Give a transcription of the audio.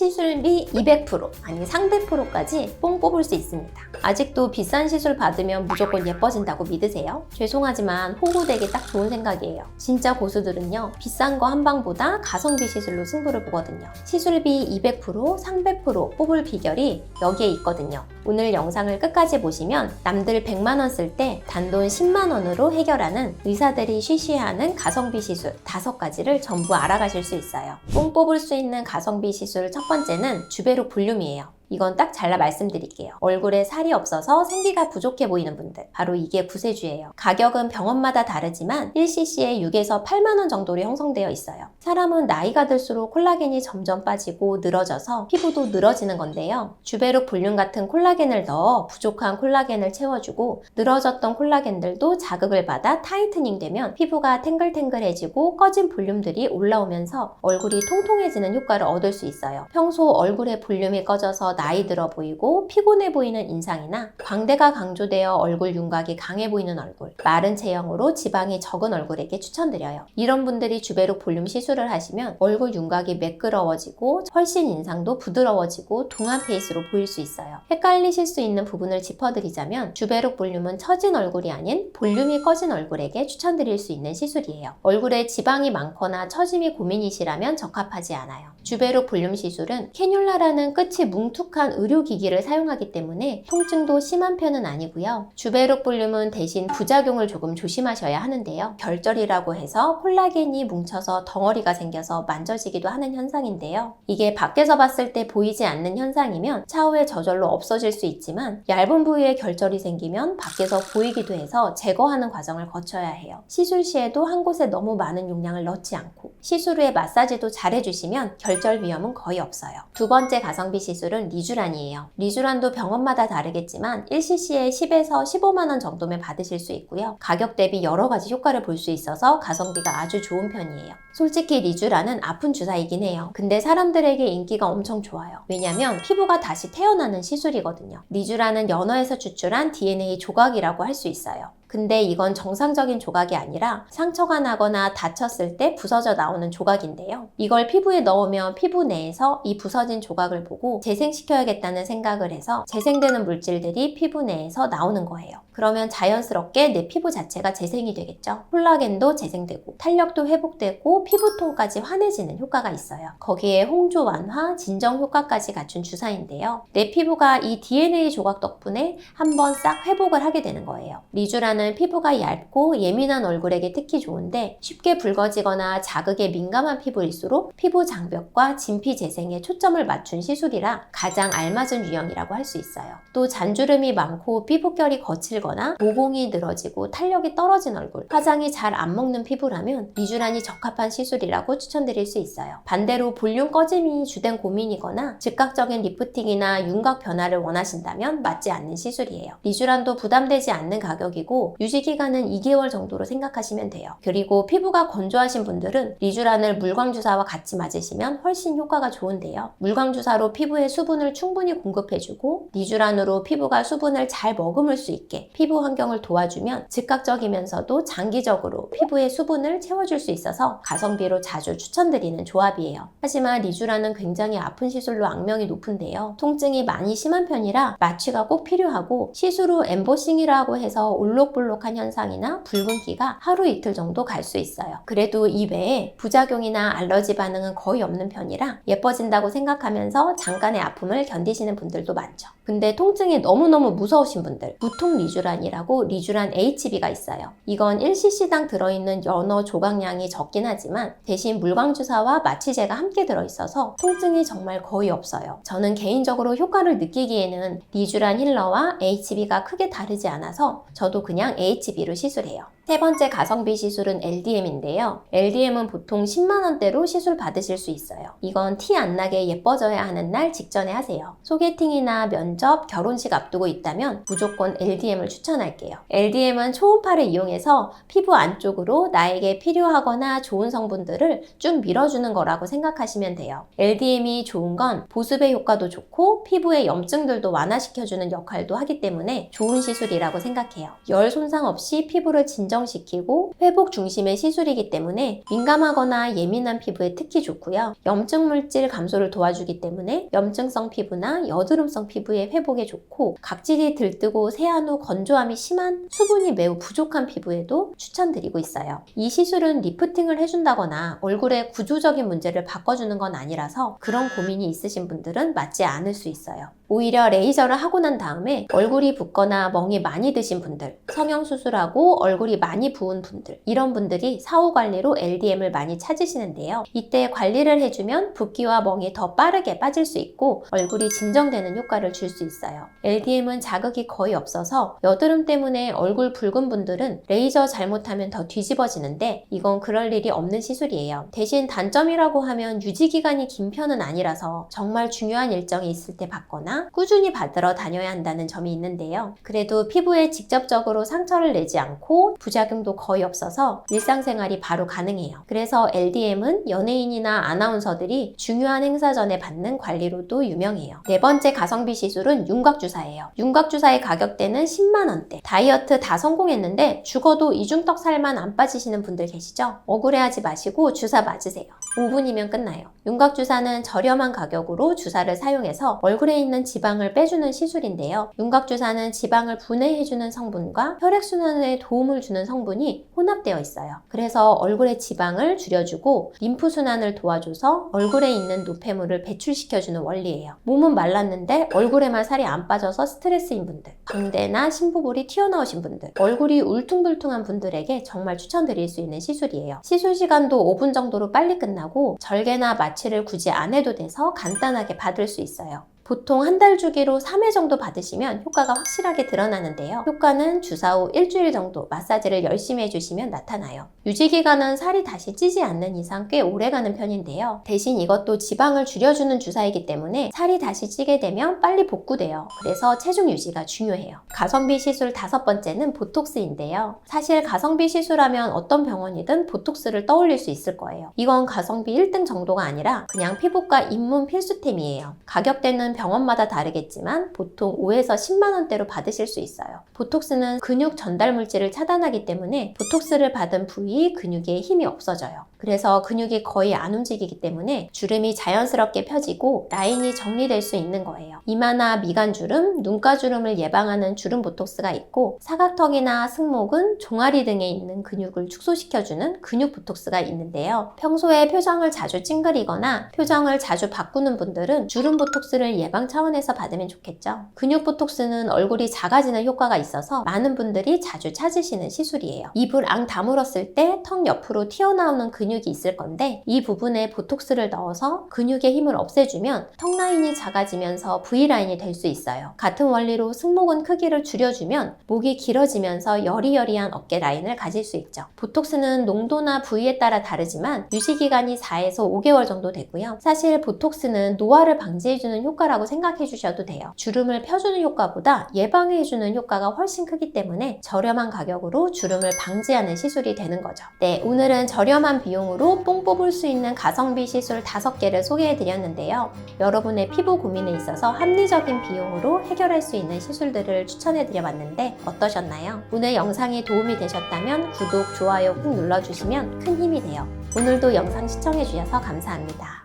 시술비 200% 아니 300%까지 뽕 뽑을 수 있습니다. 아직도 비싼 시술 받으면 무조건 예뻐진다고 믿으세요? 죄송하지만 홍보되기 딱 좋은 생각이에요. 진짜 고수들은요, 비싼 거 한 방보다 가성비 시술로 승부를 보거든요. 시술비 200%, 300% 뽑을 비결이 여기에 있거든요. 오늘 영상을 끝까지 보시면 남들 100만원 쓸 때 단돈 10만원으로 해결하는 의사들이 쉬쉬해하는 가성비 시술 5가지를 전부 알아가실 수 있어요. 뽕 뽑을 수 있는 가성비 시술 첫 번째는 주베룩 볼륨이에요. 이건 딱 잘라 말씀드릴게요. 얼굴에 살이 없어서 생기가 부족해 보이는 분들, 바로 이게 구세주예요. 가격은 병원마다 다르지만 1cc에 6에서 8만원 정도로 형성되어 있어요. 사람은 나이가 들수록 콜라겐이 점점 빠지고 늘어져서 피부도 늘어지는 건데요. 주베룩 볼륨 같은 콜라겐을 넣어 부족한 콜라겐을 채워주고 늘어졌던 콜라겐들도 자극을 받아 타이트닝 되면 피부가 탱글탱글해지고 꺼진 볼륨들이 올라오면서 얼굴이 통통해지는 효과를 얻을 수 있어요. 평소 얼굴에 볼륨이 꺼져서 나이 들어 보이고 피곤해 보이는 인상이나 광대가 강조되어 얼굴 윤곽이 강해 보이는 얼굴, 마른 체형으로 지방이 적은 얼굴에게 추천드려요. 이런 분들이 주베룩 볼륨 시술을 하시면 얼굴 윤곽이 매끄러워지고 훨씬 인상도 부드러워지고 동안 페이스로 보일 수 있어요. 헷갈리실 수 있는 부분을 짚어드리자면 주베룩 볼륨은 처진 얼굴이 아닌 볼륨이 꺼진 얼굴에게 추천드릴 수 있는 시술이에요. 얼굴에 지방이 많거나 처짐이 고민이시라면 적합하지 않아요. 주베룩 볼륨 시술은 캐뉼라라는 끝이 뭉툭한 의료기기를 사용하기 때문에 통증도 심한 편은 아니고요. 주베룩 볼륨은 대신 부작용을 조금 조심하셔야 하는데요. 결절이라고 해서 콜라겐이 뭉쳐서 덩어리가 생겨서 만져지기도 하는 현상인데요. 이게 밖에서 봤을 때 보이지 않는 현상이면 차후에 저절로 없어질 수 있지만 얇은 부위에 결절이 생기면 밖에서 보이기도 해서 제거하는 과정을 거쳐야 해요. 시술 시에도 한 곳에 너무 많은 용량을 넣지 않고 시술 후에 마사지도 잘 해주시면 결절 위험은 거의 없어요. 두 번째 가성비 시술은 리쥬란이에요. 리쥬란도 병원마다 다르겠지만 1cc에 10에서 15만원 정도면 받으실 수 있고요. 가격 대비 여러 가지 효과를 볼 수 있어서 가성비가 아주 좋은 편이에요. 솔직히 리쥬란은 아픈 주사이긴 해요. 근데 사람들에게 인기가 엄청 좋아요. 왜냐면 피부가 다시 태어나는 시술이거든요. 리쥬란은 연어에서 추출한 DNA 조각이라고 할 수 있어요. 근데 이건 정상적인 조각이 아니라 상처가 나거나 다쳤을 때 부서져 나오는 조각인데요. 이걸 피부에 넣으면 피부 내에서 이 부서진 조각을 보고 재생시켜야겠다는 생각을 해서 재생되는 물질들이 피부 내에서 나오는 거예요. 그러면 자연스럽게 내 피부 자체가 재생이 되겠죠. 콜라겐도 재생되고 탄력도 회복되고 피부톤까지 환해지는 효과가 있어요. 거기에 홍조 완화, 진정 효과까지 갖춘 주사인데요. 내 피부가 이 DNA 조각 덕분에 한번 싹 회복을 하게 되는 거예요. 리쥬란은 피부가 얇고 예민한 얼굴에게 특히 좋은데 쉽게 붉어지거나 자극에 민감한 피부일수록 피부 장벽과 진피 재생에 초점을 맞춘 시술이라 가장 알맞은 유형이라고 할 수 있어요. 또 잔주름이 많고 피부결이 거칠거나 모공이 늘어지고 탄력이 떨어진 얼굴, 화장이 잘 안 먹는 피부라면 리쥬란이 적합한 시술이라고 추천드릴 수 있어요. 반대로 볼륨 꺼짐이 주된 고민이거나 즉각적인 리프팅이나 윤곽 변화를 원하신다면 맞지 않는 시술이에요. 리쥬란도 부담되지 않는 가격이고 유지기간은 2개월 정도로 생각하시면 돼요. 그리고 피부가 건조하신 분들은 리쥬란을 물광주사와 같이 맞으시면 훨씬 효과가 좋은데요. 물광주사로 피부에 수분을 충분히 공급해주고 리쥬란으로 피부가 수분을 잘 머금을 수 있게 피부 환경을 도와주면 즉각적이면서도 장기적으로 피부에 수분을 채워줄 수 있어서 가성비로 자주 추천드리는 조합이에요. 하지만 리쥬란은 굉장히 아픈 시술로 악명이 높은데요. 통증이 많이 심한 편이라 마취가 꼭 필요하고 시술 후 엠보싱이라고 해서 올록볼록한 현상이나 붉은기가 하루 이틀 정도 갈 수 있어요. 그래도 이 외에 부작용이나 알러지 반응은 거의 없는 편이라 예뻐진다고 생각하면서 잠깐의 아픔을 견디시는 분들도 많죠. 근데 통증이 너무너무 무서우신 분들, 무통 리쥬란이라고 리쥬란 HB가 있어요. 이건 1cc당 들어있는 연어 조각량이 적긴 하지만 대신 물광주사와 마취제가 함께 들어있어서 통증이 정말 거의 없어요. 저는 개인적으로 효과를 느끼기에는 리쥬란 힐러와 HB가 크게 다르지 않아서 저도 그냥 HB로 시술해요. 세 번째 가성비 시술은 LDM인데요. LDM은 보통 10만원대로 시술 받으실 수 있어요. 이건 티 안 나게 예뻐져야 하는 날 직전에 하세요. 소개팅이나 면접, 결혼식 앞두고 있다면 무조건 LDM을 추천할게요. LDM은 초음파를 이용해서 피부 안쪽으로 나에게 필요하거나 좋은 성분들을 쭉 밀어주는 거라고 생각하시면 돼요. LDM이 좋은 건 보습의 효과도 좋고 피부의 염증들도 완화시켜주는 역할도 하기 때문에 좋은 시술이라고 생각해요. 열 손상 없이 피부를 진정 안정시키고 회복 중심의 시술이기 때문에 민감하거나 예민한 피부에 특히 좋고요. 염증 물질 감소를 도와주기 때문에 염증성 피부나 여드름성 피부의 회복에 좋고, 각질이 들뜨고 세안 후 건조함이 심한 수분이 매우 부족한 피부에도 추천드리고 있어요. 이 시술은 리프팅을 해준다거나 얼굴의 구조적인 문제를 바꿔주는 건 아니라서 그런 고민이 있으신 분들은 맞지 않을 수 있어요. 오히려 레이저를 하고 난 다음에 얼굴이 붓거나 멍이 많이 드신 분들, 성형수술하고 얼굴이 많이 부은 분들, 이런 분들이 사후 관리로 LDM을 많이 찾으시는데요. 이때 관리를 해주면 붓기와 멍이 더 빠르게 빠질 수 있고 얼굴이 진정되는 효과를 줄 수 있어요. LDM은 자극이 거의 없어서 여드름 때문에 얼굴 붉은 분들은 레이저 잘못하면 더 뒤집어지는데 이건 그럴 일이 없는 시술이에요. 대신 단점이라고 하면 유지기간이 긴 편은 아니라서 정말 중요한 일정이 있을 때 받거나 꾸준히 받으러 다녀야 한다는 점이 있는데요. 그래도 피부에 직접적으로 상처를 내지 않고 부작용도 거의 없어서 일상생활이 바로 가능해요. 그래서 LDM은 연예인이나 아나운서들이 중요한 행사 전에 받는 관리로도 유명해요. 네 번째 가성비 시술은 윤곽주사예요. 윤곽주사의 가격대는 10만 원대. 다이어트 다 성공했는데 죽어도 이중턱 살만 안 빠지시는 분들 계시죠? 억울해하지 마시고 주사 맞으세요. 5분이면 끝나요. 윤곽주사는 저렴한 가격으로 주사를 사용해서 얼굴에 있는 지방을 빼주는 시술인데요. 윤곽주사는 지방을 분해해주는 성분과 혈액순환에 도움을 주는 성분이 혼합되어 있어요. 그래서 얼굴의 지방을 줄여주고 림프순환을 도와줘서 얼굴에 있는 노폐물을 배출시켜주는 원리예요. 몸은 말랐는데 얼굴에만 살이 안 빠져서 스트레스인 분들, 광대나 심부볼이 튀어나오신 분들, 얼굴이 울퉁불퉁한 분들에게 정말 추천드릴 수 있는 시술이에요. 시술 시간도 5분 정도로 빨리 끝나고 절개나 마취를 굳이 안 해도 돼서 간단하게 받을 수 있어요. 보통 한 달 주기로 3회 정도 받으시면 효과가 확실하게 드러나는데요. 효과는 주사 후 일주일 정도 마사지를 열심히 해주시면 나타나요. 유지기간은 살이 다시 찌지 않는 이상 꽤 오래가는 편인데요. 대신 이것도 지방을 줄여주는 주사이기 때문에 살이 다시 찌게 되면 빨리 복구돼요. 그래서 체중 유지가 중요해요. 가성비 시술 5번째는 보톡스인데요. 사실 가성비 시술하면 어떤 병원이든 보톡스를 떠올릴 수 있을 거예요. 이건 가성비 1등 정도가 아니라 그냥 피부과 입문 필수템이에요. 가격대는 병원마다 다르겠지만 보통 5에서 10만 원대로 받으실 수 있어요. 보톡스는 근육 전달 물질을 차단하기 때문에 보톡스를 받은 부위 근육에 힘이 없어져요. 그래서 근육이 거의 안 움직이기 때문에 주름이 자연스럽게 펴지고 라인이 정리될 수 있는 거예요. 이마나 미간주름, 눈가주름을 예방하는 주름 보톡스가 있고, 사각턱이나 승모근, 종아리 등에 있는 근육을 축소시켜주는 근육 보톡스가 있는데요. 평소에 표정을 자주 찡그리거나 표정을 자주 바꾸는 분들은 주름 보톡스를 예방 차원에서 받으면 좋겠죠. 근육 보톡스는 얼굴이 작아지는 효과가 있어서 많은 분들이 자주 찾으시는 시술이에요. 입을 앙 다물었을 때 턱 옆으로 튀어나오는 근육이 있을 건데 이 부분에 보톡스를 넣어서 근육의 힘을 없애주면 턱 라인이 작아지면서 V라인이 될 수 있어요. 같은 원리로 승모근 크기를 줄여주면 목이 길어지면서 여리여리한 어깨 라인을 가질 수 있죠. 보톡스는 농도나 부위에 따라 다르지만 유지기간이 4에서 5개월 정도 되고요. 사실 보톡스는 노화를 방지해주는 효과라고 생각해 주셔도 돼요. 주름을 펴주는 효과보다 예방해주는 효과가 훨씬 크기 때문에 저렴한 가격으로 주름을 방지하는 시술이 되는 거죠. 네, 오늘은 저렴한 비용으로 뽕 뽑을 수 있는 가성비 시술 5개를 소개해 드렸는데요. 여러분의 피부 고민에 있어서 합리적인 비용으로 해결할 수 있는 시술들을 추천해 드려봤는데 어떠셨나요? 오늘 영상이 도움이 되셨다면 구독, 좋아요 꾹 눌러주시면 큰 힘이 돼요. 오늘도 영상 시청해 주셔서 감사합니다.